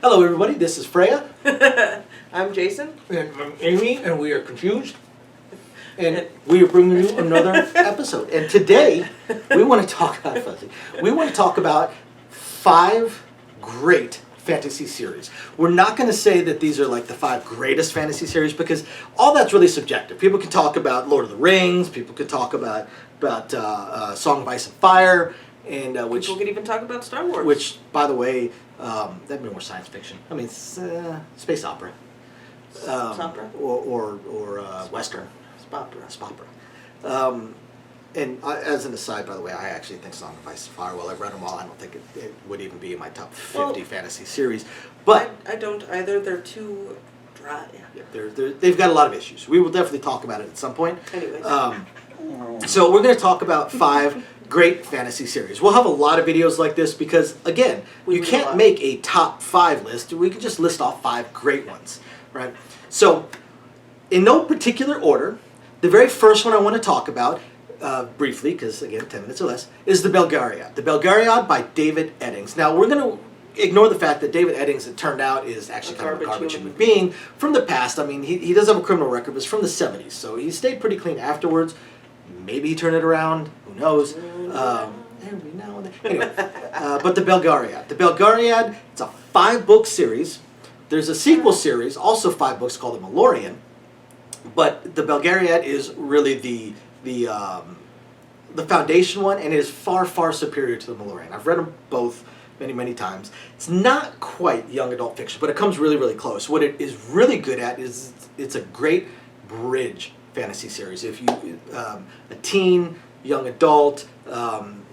Hello, everybody. This is Freya. I'm Jason. And I'm Amy, and we are confused. And we are bringing you another episode. And today, we want to talk about fuzzy. We want to talk about 5 great fantasy series. We're not going to say that these are like the 5 greatest fantasy series because all that's really subjective. People can talk about Lord of the Rings. People can talk about Song of Ice and Fire. And which people could even talk about Star Wars. Which, by the way, that'd be more science fiction. I mean, it's space opera. Opera? Or Western. Spopera. And as an aside, by the way, I actually think Song of Ice and Fire, well, I've read them all. I don't think it would even be in my top 50 fantasy series. But I don't either. They're too dry. Yeah, they've got a lot of issues. We will definitely talk about it at some point. Anyways. So we're going to talk about 5 great fantasy series. We'll have a lot of videos like this because, again, you can't make a top 5 list. We can just list off 5 great ones, right? So, in no particular order, the very first one I want to talk about, briefly, because, again, 10 minutes or less, is the Bulgarian. The Bulgarian by David Eddings. Now, we're going to ignore the fact that David Eddings, it turned out, is actually kind of a garbage human being from the past. I mean, he does have a criminal record, but it's from the 70s, so he stayed pretty clean afterwards. Maybe he turned it around. Who knows? Every now and then. Anyway, but the Bulgarian. The Bulgarian, it's a 5-book series. There's a sequel series, also 5 books, called the Malazon. But the Bulgarian is really the foundation one, and it is far, far superior to the Malazon. I've read them both many, many times. It's not quite young adult fiction, but it comes really, really close. What it is really good at is it's a great bridge fantasy series. If you a teen, young adult, even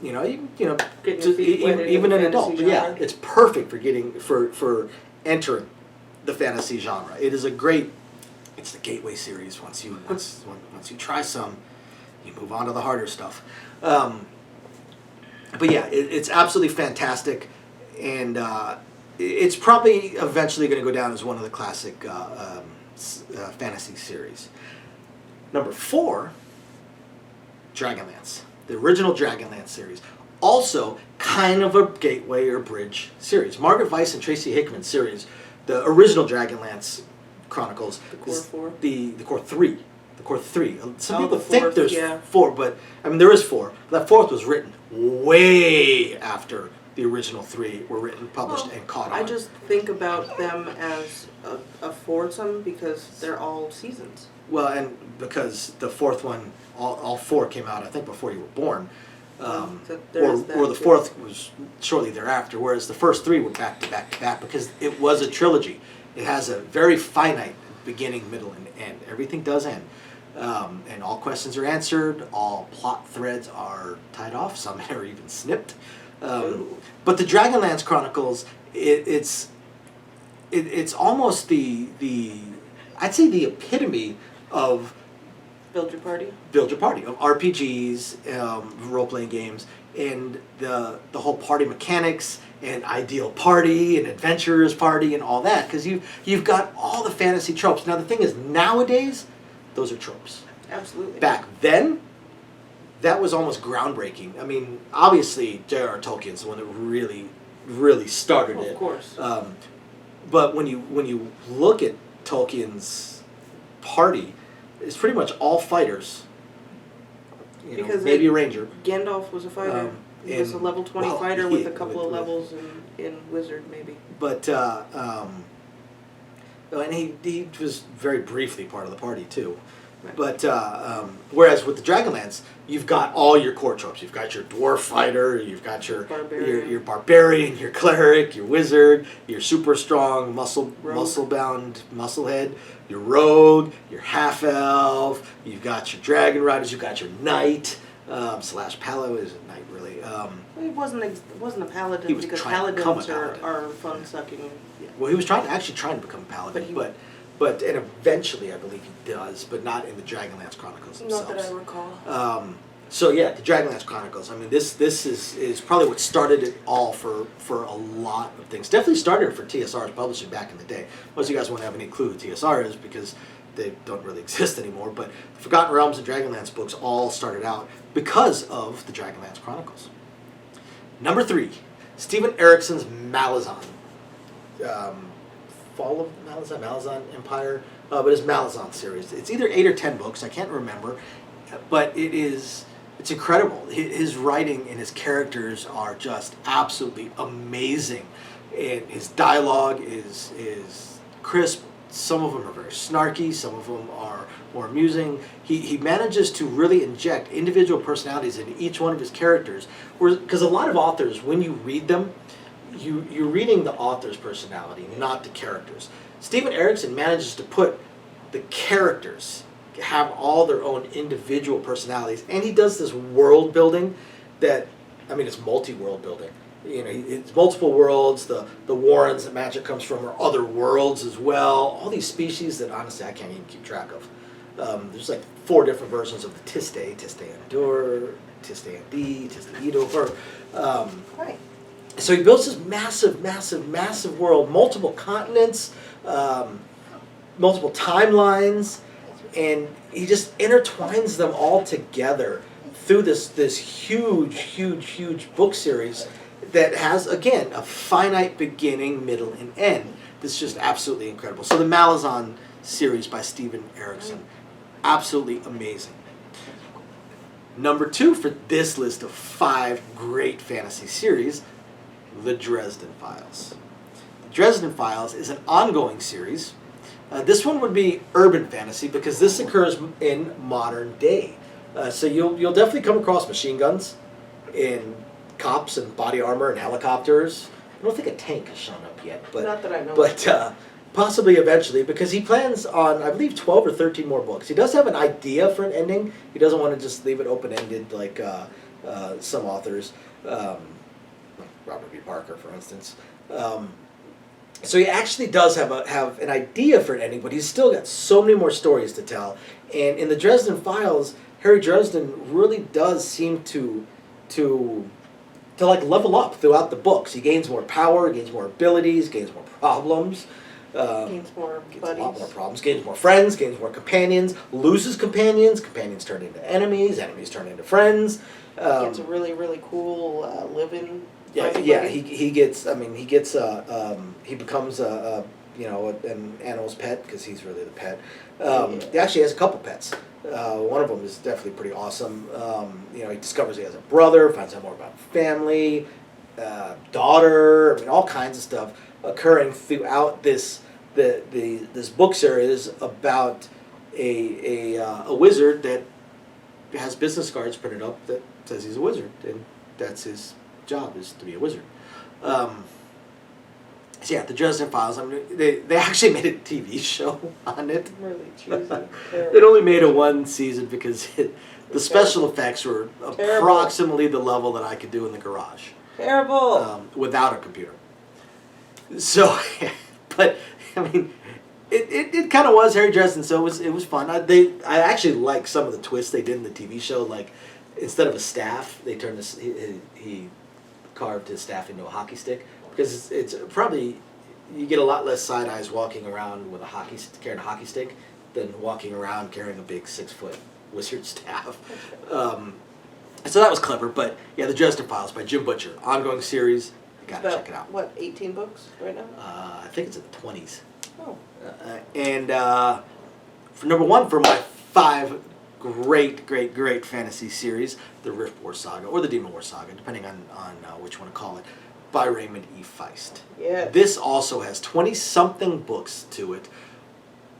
an adult, but yeah, it's perfect for entering the fantasy genre. It is a great. It's the gateway series. Once you try some, you move on to the harder stuff. But yeah, it's absolutely fantastic, and it's probably eventually going to go down as one of the classic fantasy series. Number 4, Dragonlance. The original Dragonlance series. Also, kind of a gateway or bridge series. Margaret Weiss and Tracy Hickman's series, the original Dragonlance Chronicles. The core 4? The core 3. The core 3. Some people the think fourth, there's yeah. 4, but, I mean, there is 4. That 4th was written way after the original 3 were written, published, and caught on. I just think about them as a foursome because they're all seasons. Well, and because the 4th one, all 4 came out, I think, before you were born. Or the 4th was shortly thereafter, whereas the first 3 were back to back to back because it was a trilogy. It has a very finite beginning, middle, and end. Everything does end. And all questions are answered, all plot threads are tied off, some are even snipped. But the Dragonlance Chronicles, it's almost the I'd say the epitome of Build your party, of RPGs, role-playing games, and the whole party mechanics, and ideal party, and adventurer's party, and all that, because you've got all the fantasy tropes. Now the thing is, nowadays, those are tropes. Absolutely. Back then, that was almost groundbreaking. I mean, obviously, J.R.R. Tolkien's the one that really, really started it. Of course. But when you look at Tolkien's party, it's pretty much all fighters. Because maybe a ranger. Gandalf was a fighter. He was a level 20 fighter with a couple of levels in Wizard, maybe. But and he was very briefly part of the party too. But whereas with the Dragonlance, you've got all your core tropes. You've got your dwarf fighter, you've got your barbarian, your cleric, your wizard, your super strong muscle-bound musclehead, your rogue, your half elf. You've got your dragon riders. You've got your knight slash paladin. Is it knight really? It wasn't a paladin because paladins are fun-sucking. Yeah. Well, he was trying to become a paladin, but and eventually I believe he does, but not in the Dragonlance Chronicles themselves. Not that I recall. So yeah, the Dragonlance Chronicles. I mean, this is probably what started it all for a lot of things. Definitely started it for TSR's publishing back in the day. Most of you guys won't have any clue who TSR is because they don't really exist anymore. But the Forgotten Realms and Dragonlance books all started out because of the Dragonlance Chronicles. Number 3, Stephen Erickson's Malazon. Fall of Malazon Empire, but it's Malazon series. It's either 8 or 10 books. I can't remember, but it's incredible. His writing and his characters are just absolutely amazing, and his dialogue is crisp. Some of them are very snarky. Some of them are more amusing. He manages to really inject individual personalities into each one of his characters. Because a lot of authors, when you read them, you're reading the author's personality, not the characters. Stephen Erickson manages to put the characters have all their own individual personalities, and he does this world building that, I mean, it's multi-world building. You know, it's multiple worlds. The Warrens that magic comes from are other worlds as well. All these species that honestly I can't even keep track of. There's like 4 different versions of the Tiste Andur, Tiste Andi, Tiste Idor. Right. So he builds this massive world, multiple continents, multiple timelines, and he just intertwines them all together through this huge book series that has, again, a finite beginning, middle, and end. This is just absolutely incredible. So the Malazon series by Stephen Erickson, absolutely amazing. Number 2 for this list of 5 great fantasy series, the Dresden Files. The Dresden Files is an ongoing series. This one would be urban fantasy because this occurs in modern day. So you'll definitely come across machine guns and cops and body armor and helicopters. I don't think a tank has shown up yet, but not that I know. But possibly eventually, because he plans on, I believe, 12 or 13 more books. He does have an idea for an ending. He doesn't want to just leave it open-ended like some authors, like Robert B. Parker, for instance. So he actually does have an idea for an ending, but he's still got so many more stories to tell. And in the Dresden Files, Harry Dresden really does seem to like level up throughout the books. He gains more power, gains more abilities, gains more problems. Gains more buddies. A lot more problems. Gains more friends, gains more companions, loses companions, companions turn into enemies, enemies turn into friends. Gets a really cool live-in. Yeah. He becomes an animal's pet because he's really the pet. He actually has a couple pets. One of them is definitely pretty awesome. He discovers he has a brother, finds out more about family, daughter, all kinds of stuff occurring throughout this book series about a wizard that has business cards printed up that says he's a wizard, and that's his job, is to be a wizard. So yeah, the Dresden Files. I mean, they actually made a TV show on it. Really cheesy. It only made a 1 season because the special effects were approximately the level that I could do in the garage. Terrible. Without a computer. So, but I mean, it kind of was Harry Dresden, so it was fun. I actually like some of the twists they did in the TV show. Like, instead of a staff, they turned this. He carved his staff into a hockey stick. Because it's probably, you get a lot less side eyes walking around with carrying a hockey stick than walking around carrying a big 6-foot wizard staff. So that was clever. But yeah, the Dresden Files by Jim Butcher, ongoing series. You gotta check it out. What, 18 books right now? I think it's in the 20s. Oh. And for number 1 for my 5 great fantasy series, the Rift War Saga or the Demon War Saga, depending on which one to call it, by Raymond E. Feist. Yeah. This also has 20-something books to it.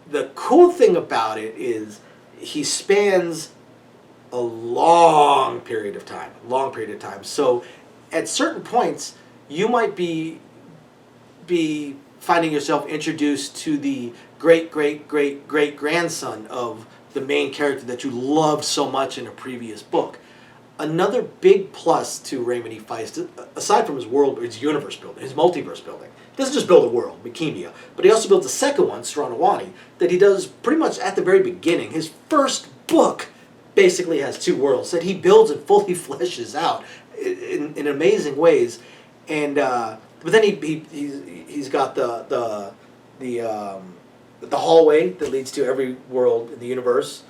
The cool thing about it is he spans a long period of time. So at certain points, you might be finding yourself introduced to the great-grandson of the main character that you loved so much in a previous book. Another big plus to Raymond E. Feist, aside from his universe building, his multiverse building, he doesn't just build a world, Bikimia, but he also builds a second one, Saranawani, that he does pretty much at the very beginning. His first book basically has 2 worlds that he builds and fully fleshes out in amazing ways. And but then he's got the hallway that leads to every world in the universe.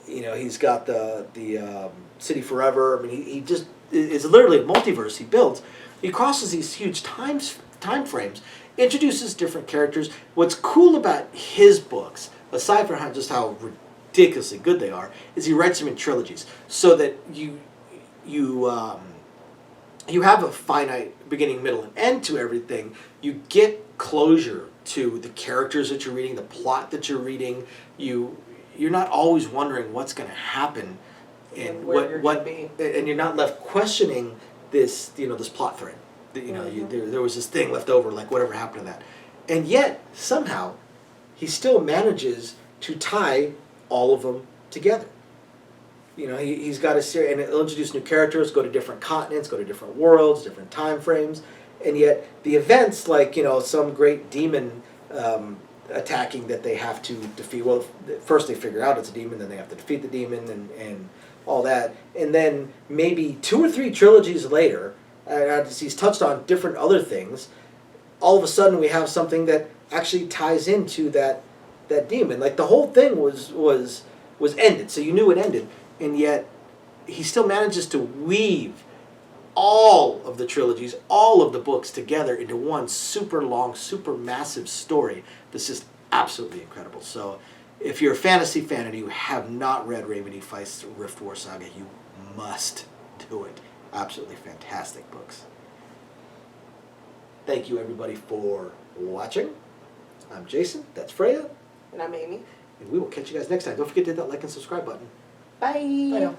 He's got the City Forever. I mean, he just is literally a multiverse he builds. He crosses these huge time frames, introduces different characters. What's cool about his books, aside from just how ridiculously good they are, is he writes them in trilogies, so that you have a finite beginning, middle, and end to everything. You get closure to the characters that you're reading, the plot that you're reading. You're not always wondering what's going to happen, and and you're not left questioning this this plot thread. There was this thing left over, like whatever happened to that, and yet somehow he still manages to tie all of them together. He's got a series, and it'll introduce new characters, go to different continents, go to different worlds, different time frames, and yet the events, like some great demon attacking that they have to defeat. Well, first they figure out it's a demon, then they have to defeat the demon, and all that, and then maybe 2 or 3 trilogies later, as he's touched on different other things, all of a sudden we have something that actually ties into that demon. Like the whole thing was ended, so you knew it ended, and yet he still manages to weave all of the trilogies, all of the books together into one super long, super massive story that's just absolutely incredible. So if you're a fantasy fan and you have not read Raven E. Feist's Rift War Saga, you must do it. Absolutely fantastic books. Thank you everybody for watching. I'm Jason, that's Freya. And I'm Amy. And we will catch you guys next time. Don't forget to hit that like and subscribe button. Bye. Bye now.